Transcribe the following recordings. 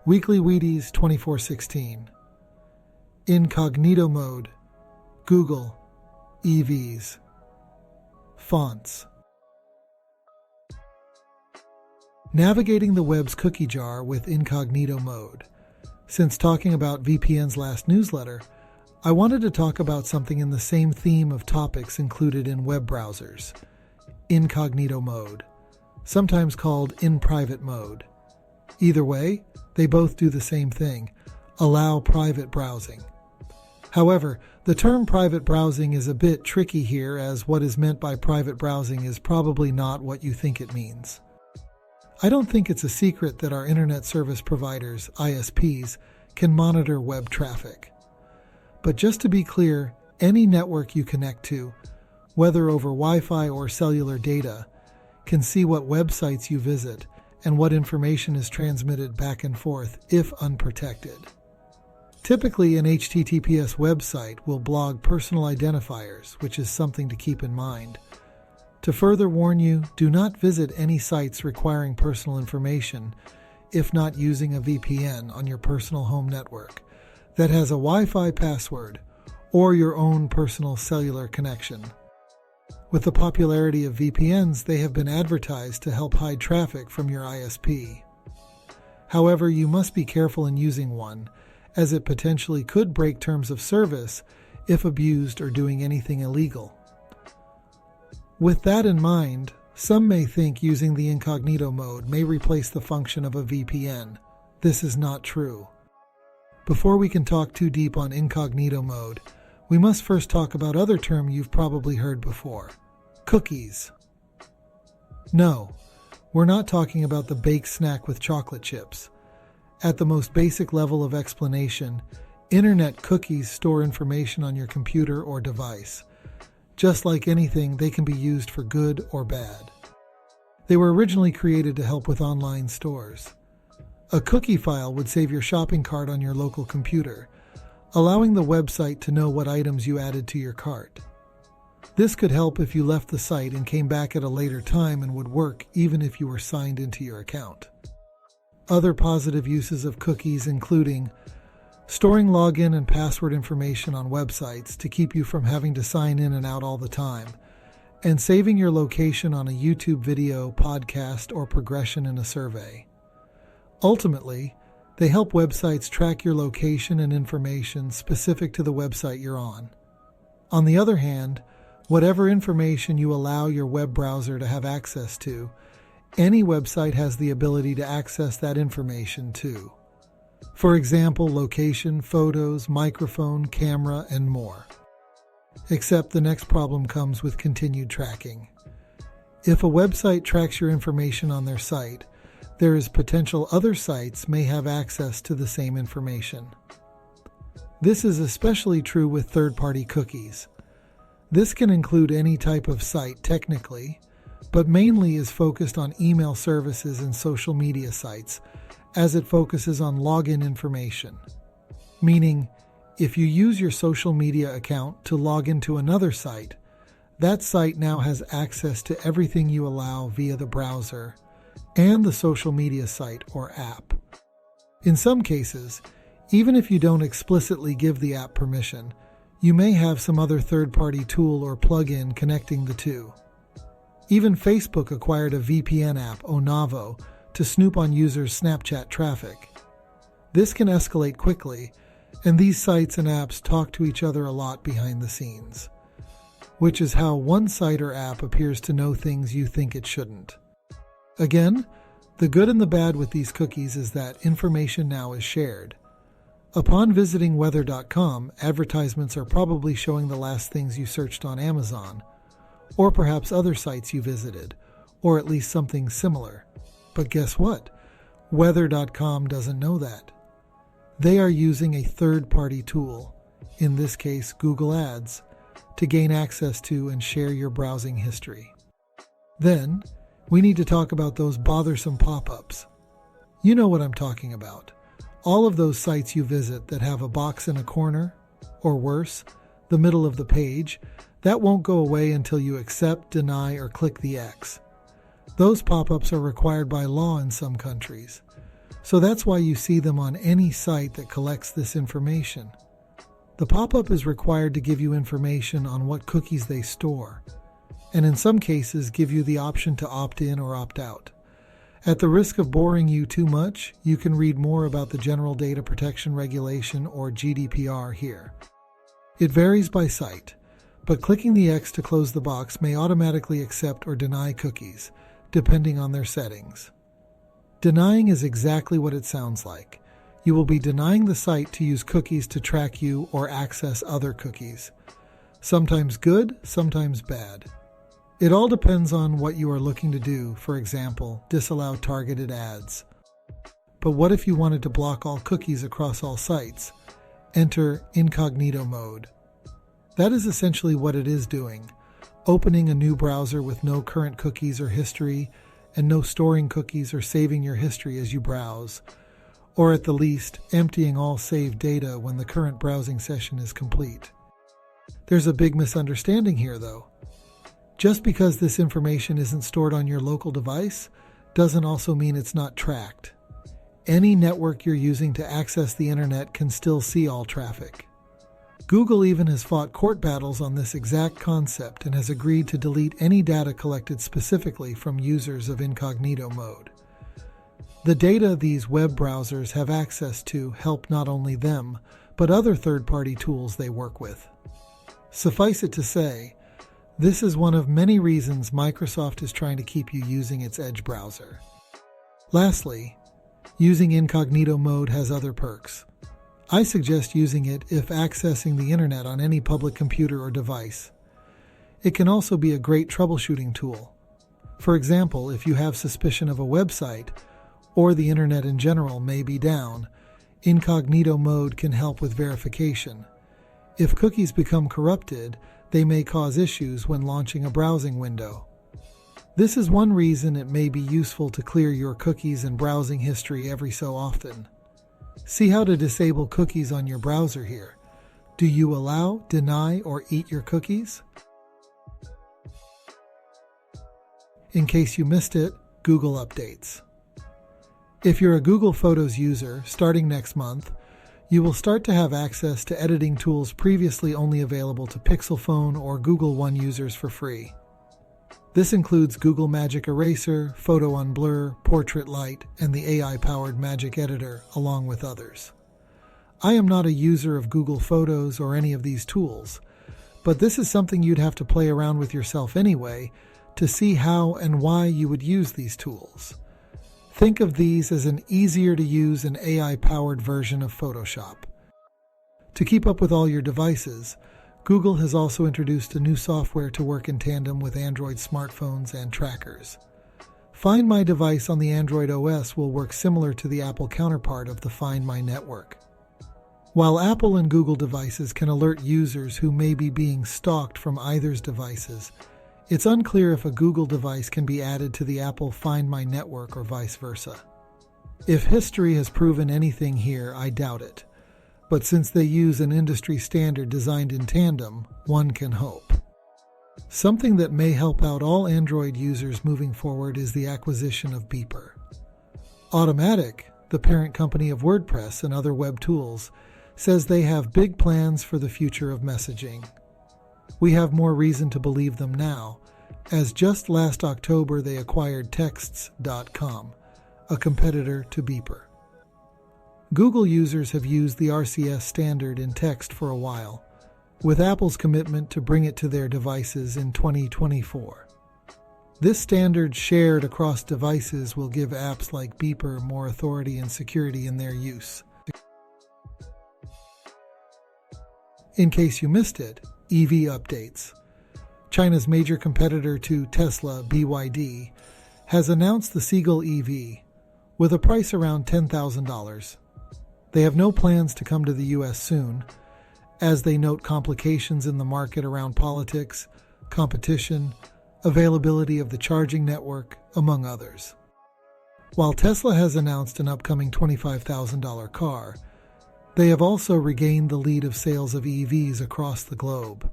Weekly Wheaties 2416. Incognito mode. Google. EVs. Fonts. Navigating the web's cookie jar with incognito mode. Since talking about VPN's last newsletter, I wanted to talk about something in the same theme of topics included in web browsers. Incognito mode, sometimes called in private mode. Either way, they both do the same thing, allow private browsing. However, the term private browsing is a bit tricky here, as what is meant by private browsing is probably not what you think it means. I don't think it's a secret that our internet service providers, ISPs, can monitor web traffic. But just to be clear, any network you connect to, whether over Wi-Fi or cellular data, can see what websites you visit and what information is transmitted back and forth if unprotected. Typically, an HTTPS website will blog personal identifiers, which is something to keep in mind. To further warn you, do not visit any sites requiring personal information if not using a VPN on your personal home network that has a Wi-Fi password or your own personal cellular connection. With the popularity of VPNs, they have been advertised to help hide traffic from your ISP. However, you must be careful in using one, as it potentially could break terms of service if abused or doing anything illegal. With that in mind, some may think using the incognito mode may replace the function of a VPN. This is not true. Before we can talk too deep on incognito mode, we must first talk about other term you've probably heard before. Cookies. No, we're not talking about the baked snack with chocolate chips. At the most basic level of explanation, internet cookies store information on your computer or device. Just like anything, they can be used for good or bad. They were originally created to help with online stores. A cookie file would save your shopping cart on your local computer, allowing the website to know what items you added to your cart. This could help if you left the site and came back at a later time and would work even if you were signed into your account. Other positive uses of cookies including storing login and password information on websites to keep you from having to sign in and out all the time, and saving your location on a YouTube video, podcast, or progression in a survey. Ultimately, they help websites track your location and information specific to the website you're on. On the other hand, whatever information you allow your web browser to have access to, any website has the ability to access that information too. For example, location, photos, microphone, camera, and more. Except the next problem comes with continued tracking. If a website tracks your information on their site, there is potential other sites may have access to the same information. This is especially true with third-party cookies. This can include any type of site technically, but mainly is focused on email services and social media sites, as it focuses on login information. Meaning, if you use your social media account to log into another site, that site now has access to everything you allow via the browser and the social media site or app. In some cases, even if you don't explicitly give the app permission, you may have some other third-party tool or plugin connecting the two. Even Facebook acquired a VPN app, Onavo, to snoop on users' Snapchat traffic. This can escalate quickly, and these sites and apps talk to each other a lot behind the scenes, which is how one site or app appears to know things you think it shouldn't. Again, the good and the bad with these cookies is that information now is shared. Upon visiting weather.com, advertisements are probably showing the last things you searched on Amazon, or perhaps other sites you visited, or at least something similar. But guess what? Weather.com doesn't know that. They are using a third-party tool, in this case Google Ads, to gain access to and share your browsing history. Then, we need to talk about those bothersome pop-ups. You know what I'm talking about. All of those sites you visit that have a box in a corner, or worse, the middle of the page, that won't go away until you accept, deny, or click the X. Those pop-ups are required by law in some countries. So that's why you see them on any site that collects this information. The pop-up is required to give you information on what cookies they store, and in some cases give you the option to opt in or opt out. At the risk of boring you too much, you can read more about the General Data Protection Regulation or GDPR here. It varies by site, but clicking the X to close the box may automatically accept or deny cookies, depending on their settings. Denying is exactly what it sounds like. You will be denying the site to use cookies to track you or access other cookies. Sometimes good, sometimes bad. It all depends on what you are looking to do, for example, disallow targeted ads. But what if you wanted to block all cookies across all sites? Enter Incognito mode. That is essentially what it is doing, opening a new browser with no current cookies or history, and no storing cookies or saving your history as you browse, or at the least, emptying all saved data when the current browsing session is complete. There's a big misunderstanding here, though. Just because this information isn't stored on your local device doesn't also mean it's not tracked. Any network you're using to access the internet can still see all traffic. Google even has fought court battles on this exact concept and has agreed to delete any data collected specifically from users of Incognito mode. The data these web browsers have access to help not only them, but other third-party tools they work with. Suffice it to say, this is one of many reasons Microsoft is trying to keep you using its Edge browser. Lastly, using Incognito mode has other perks. I suggest using it if accessing the internet on any public computer or device. It can also be a great troubleshooting tool. For example, if you have suspicion of a website, or the internet in general may be down, Incognito mode can help with verification. If cookies become corrupted, they may cause issues when launching a browsing window. This is one reason it may be useful to clear your cookies and browsing history every so often. See how to disable cookies on your browser here. Do you allow, deny, or eat your cookies? In case you missed it, Google updates. If you're a Google Photos user, starting next month, you will start to have access to editing tools previously only available to Pixel Phone or Google One users for free. This includes Google Magic Eraser, Photo Unblur, Portrait Light, and the AI-powered Magic Editor, along with others. I am not a user of Google Photos or any of these tools, but this is something you'd have to play around with yourself anyway to see how and why you would use these tools. Think of these as an easier-to-use and AI-powered version of Photoshop. To keep up with all your devices, Google has also introduced a new software to work in tandem with Android smartphones and trackers. Find My device on the Android OS will work similar to the Apple counterpart of the Find My network. While Apple and Google devices can alert users who may be being stalked from either's devices, it's unclear if a Google device can be added to the Apple Find My network or vice versa. If history has proven anything here, I doubt it. But since they use an industry standard designed in tandem, one can hope. Something that may help out all Android users moving forward is the acquisition of Beeper. Automatic, the parent company of WordPress and other web tools, says they have big plans for the future of messaging. We have more reason to believe them now, as just last October they acquired Texts.com, a competitor to Beeper. Google users have used the RCS standard in text for a while, with Apple's commitment to bring it to their devices in 2024. This standard shared across devices will give apps like Beeper more authority and security in their use. In case you missed it, EV updates. China's major competitor to Tesla, BYD, has announced the Seagull EV, with a price around $10,000. They have no plans to come to the US soon, as they note complications in the market around politics, competition, availability of the charging network, among others. While Tesla has announced an upcoming $25,000 car, they have also regained the lead of sales of EVs across the globe.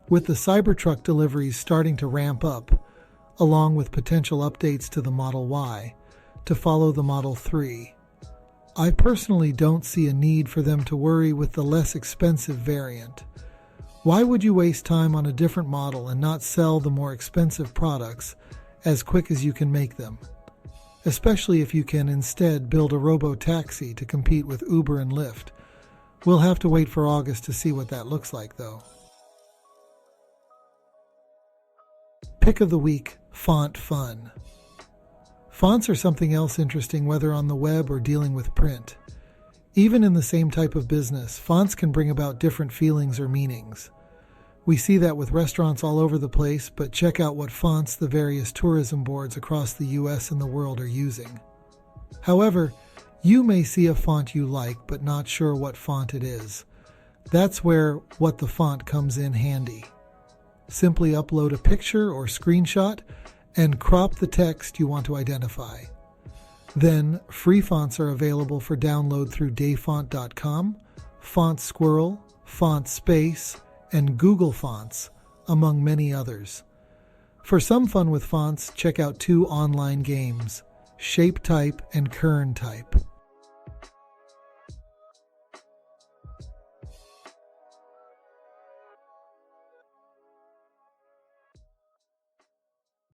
With the Cybertruck deliveries starting to ramp up, along with potential updates to the Model Y, to follow the Model 3. I personally don't see a need for them to worry with the less expensive variant. Why would you waste time on a different model and not sell the more expensive products as quick as you can make them? Especially if you can instead build a robo-taxi to compete with Uber and Lyft. We'll have to wait for August to see what that looks like, though. Pick of the week, font fun. Fonts are something else interesting whether on the web or dealing with print. Even in the same type of business, fonts can bring about different feelings or meanings. We see that with restaurants all over the place, but check out what fonts the various tourism boards across the US and the world are using. However, you may see a font you like but not sure what font it is. That's where What the Font comes in handy. Simply upload a picture or screenshot and crop the text you want to identify. Then, free fonts are available for download through dayfont.com, Font Squirrel, Font Space, and Google Fonts, among many others. For some fun with fonts, check out 2 online games, ShapeType and KernType.